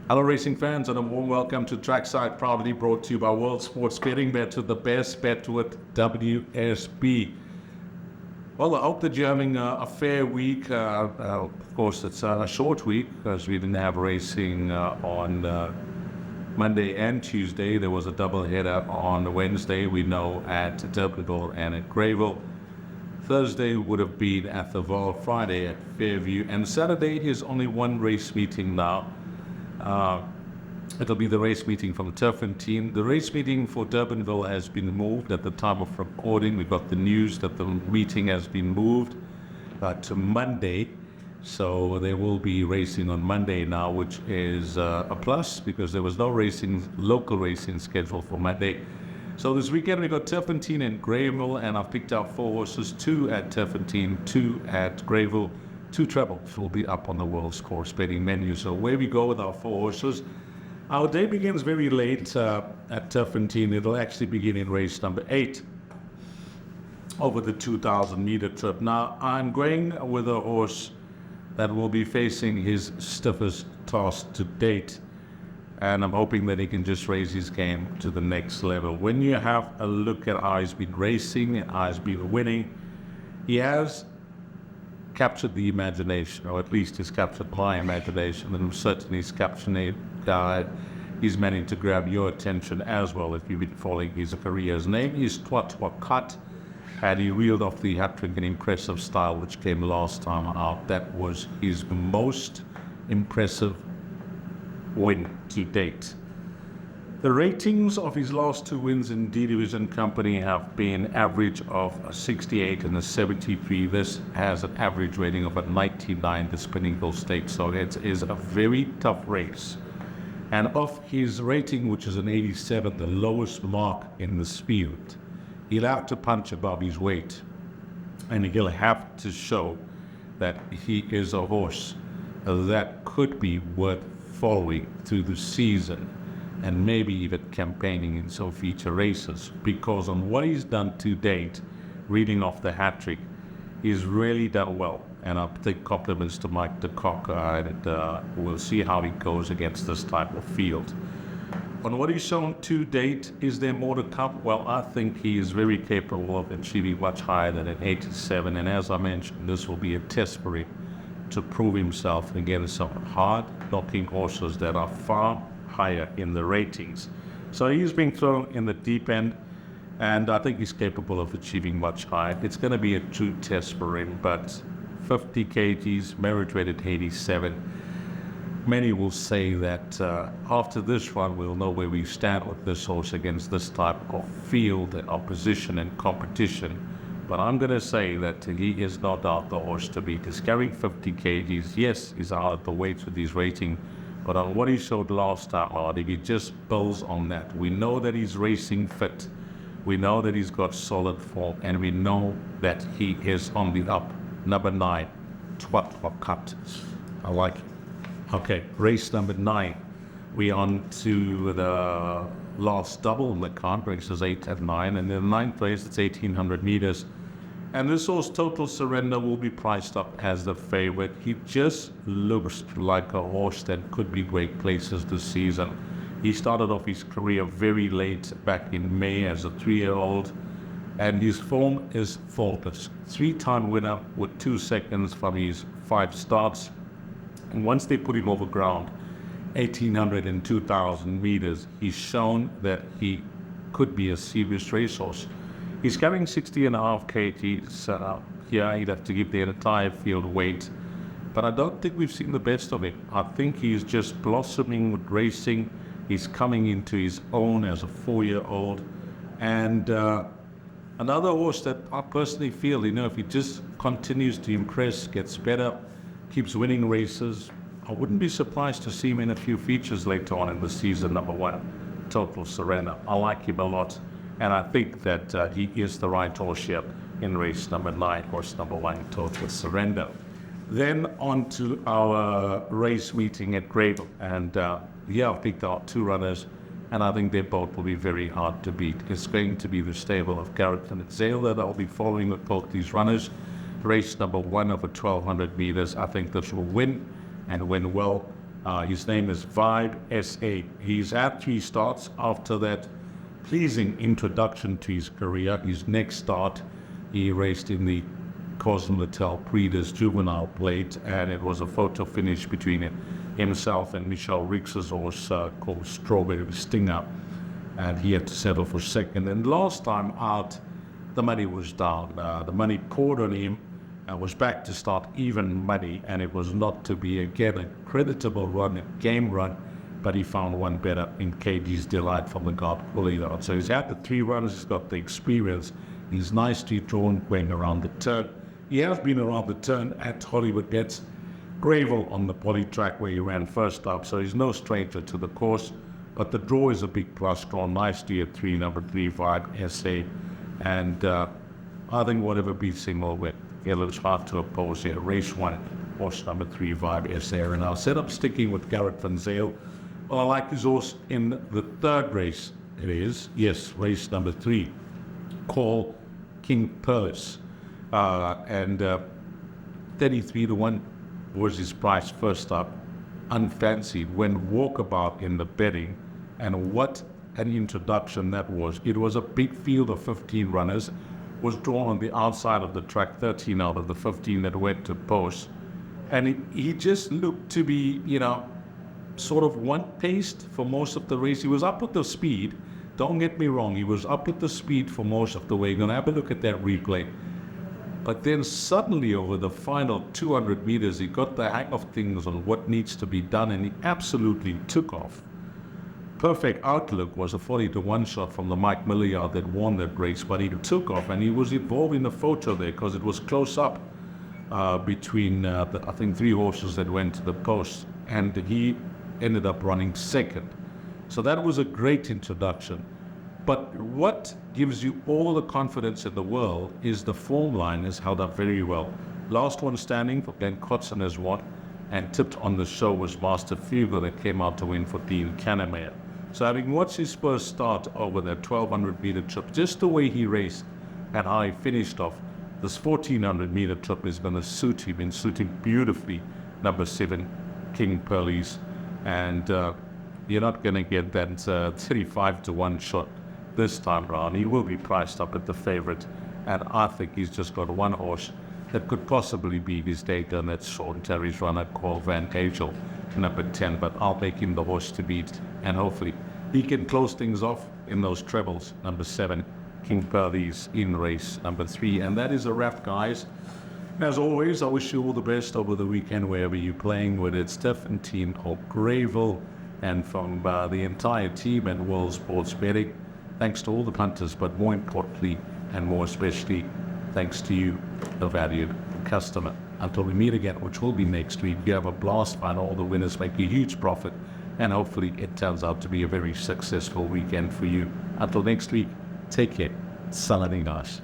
Hello racing fans and a warm welcome to Trackside, proudly brought to you by World Sports Betting Bet, to the best bet with WSB. Well, I hope that you're having a fair week. Of course, it's a short week because we didn't have racing on Monday and Tuesday. There was a double header on Wednesday, we know, at Durbanville and at Greyville. Thursday would have been at the Val, Friday at Fairview, and Saturday is only one race meeting now. It'll be the race meeting from Turffontein. The race meeting for Durbanville has been moved at the time of recording. We got the news that the meeting has been moved to Monday. So there will be racing on Monday now, which is a plus because there was no local racing scheduled for Monday. So this weekend we got Turffontein and Greyville, and I've picked out 4 horses, 2 at Turffontein, 2 at Greyville. 2 trebles will be up on the World Sports Betting menu. So away we go with our 4 horses. Our day begins very late at Turffontein. It'll actually begin in race number 8 over the 2,000 meter trip. Now I'm going with a horse that will be facing his stiffest task to date, and I'm hoping that he can just raise his game to the next level. When you have a look at how he's been racing and how he's been winning, he has captured the imagination, or at least he's captured my imagination, and certainly he's managed to grab your attention as well if you've been following his career. His name is Cut, and he reeled off the hat-trick in impressive style which came last time out. That was his most impressive win to date. The ratings of his last 2 wins in Deez and Company have been average of a 68 and a 73. This has an average rating of a 99, the Pinnacle Stakes. So it is a very tough race. And of his rating, which is an 87, the lowest mark in this field, he'll have to punch above his weight. And he'll have to show that he is a horse that could be worth following through the season and maybe even campaigning in some feature races, because on what he's done to date, reading off the hat-trick, he's really done well. And I'll take compliments to Mike de Kock, and we'll see how he goes against this type of field. On what he's shown to date, is there more to come? Well, I think he is very capable of achieving much higher than an 87, and as I mentioned, this will be a test for him to prove himself against some hard-knocking horses that are far higher in the ratings. So he's being thrown in the deep end, and I think he's capable of achieving much higher. It's going to be a true test for him, but 50 kgs, merit rated 87. Many will say that after this run, we'll know where we stand with this horse against this type of field and opposition and competition. But I'm going to say that he is not out the horse to beat. He's carrying 50 kgs. Yes, he's out at the weight with his rating, but on what he showed last time out, if he just builds on that, we know that he's racing fit. We know that he's got solid form, and we know that he is on the up. Number 9, Cut. I like it. Okay, race number 9. We on to the last double in the card, races 8 and 9, and in the 9th race, it's 1,800 meters. And this horse, Total Surrender, will be priced up as the favorite. He just looks like a horse that could be great places this season. He started off his career very late, back in May as a 3-year-old, and his form is faultless. 3-time winner with 2 seconds from his 5 starts. And once they put him over ground, 1,800 and 2,000 meters, he's shown that he could be a serious racehorse. He's carrying 60.5 kgs. Here he'd have to give the entire field weight, but I don't think we've seen the best of him. I think he's just blossoming with racing. He's coming into his own as a 4-year-old, and another horse that I personally feel, if he just continues to impress, gets better, keeps winning races, I wouldn't be surprised to see him in a few features later on in the season. Number 1, Total Surrender. I like him a lot, and I think that he is the right horse here in race number 9, horse number 1, Total Surrender. Then on to our race meeting at Greyville, and I've picked out 2 runners, and I think they both will be very hard to beat. It's going to be the stable of Garrett and Zale that I'll be following with both these runners. Race number 1 over 1,200 meters, I think this will win, and win well. His name is Vibe SA. He's had 3 starts after that pleasing introduction to his career. His next start, he raced in the Cosmotel Breeders Juvenile Plate, and it was a photo finish between himself and Michelle Rix's horse called Strawberry Stinger, and he had to settle for second. And last time out, the money was down. The money poured on him and was back to start even money, and it was not to be again a creditable run, a game run, but he found one better in KD's Delight from the guard pulling on. So he's had the 3 runs, he's got the experience, he's nicely drawn going around the turn. He has been around the turn at Hollywood Gets Greyville on the poly track where he ran first up, so he's no stranger to the course, but the draw is a big plus, drawn nicely at 3, number 3, Vibe SA, and I think whatever beats him will win. It's hard to oppose here. Race 1, horse number 3, Vibe SA, and I'll set up sticking with Garrett Van Zyl. Well, I like his horse in the 3rd race. It is, yes, race number 3, called King Perlis. And 33-1 was his price first up, unfancied, went walkabout in the betting, and what an introduction that was. It was a big field of 15 runners, was drawn on the outside of the track, 13 out of the 15 that went to post, and he just looked to be, sort of one-paced for most of the race. He was up with the speed, don't get me wrong, he was up with the speed for most of the way. You're going to have a look at that replay. But then suddenly over the final 200 meters, he got the hang of things on what needs to be done, and he absolutely took off. Perfect Outlook was a 40-1 shot from the Mike Miller yard that won that race, but he took off, and he was involved in the photo there because it was close up between, I think, 3 horses that went to the post, and he ended up running second. So that was a great introduction. But what gives you all the confidence in the world is the form line is held up very well. Last one standing for Glenn Cotson has won, and tipped on the show was Master Fugle that came out to win for Dean Cannemere. So having watched his first start over that 1200 meter trip, just the way he raced and how he finished off, this 1400 meter trip is going to suit him and suit him beautifully. Number 7, King Perlis, and you're not going to get that 35-1 shot this time round. He will be priced up at the favorite, and I think he's just got one horse that could possibly be his data, and that's Sean Terry's runner called Van Angel, number 10, but I'll make him the horse to beat, and hopefully he can close things off in those trebles. Number 7, King Perlis in race number 3, and that is a wrap, guys. As always, I wish you all the best over the weekend wherever you're playing, whether it's Turffontein or Greyville, and from the entire team at World Sports Betting, thanks to all the punters, but more importantly and more especially, thanks to you, the valued customer. Until we meet again, which will be next week, you have a blast, find all the winners, make a huge profit, and hopefully it turns out to be a very successful weekend for you. Until next week, take care. Saladin guys.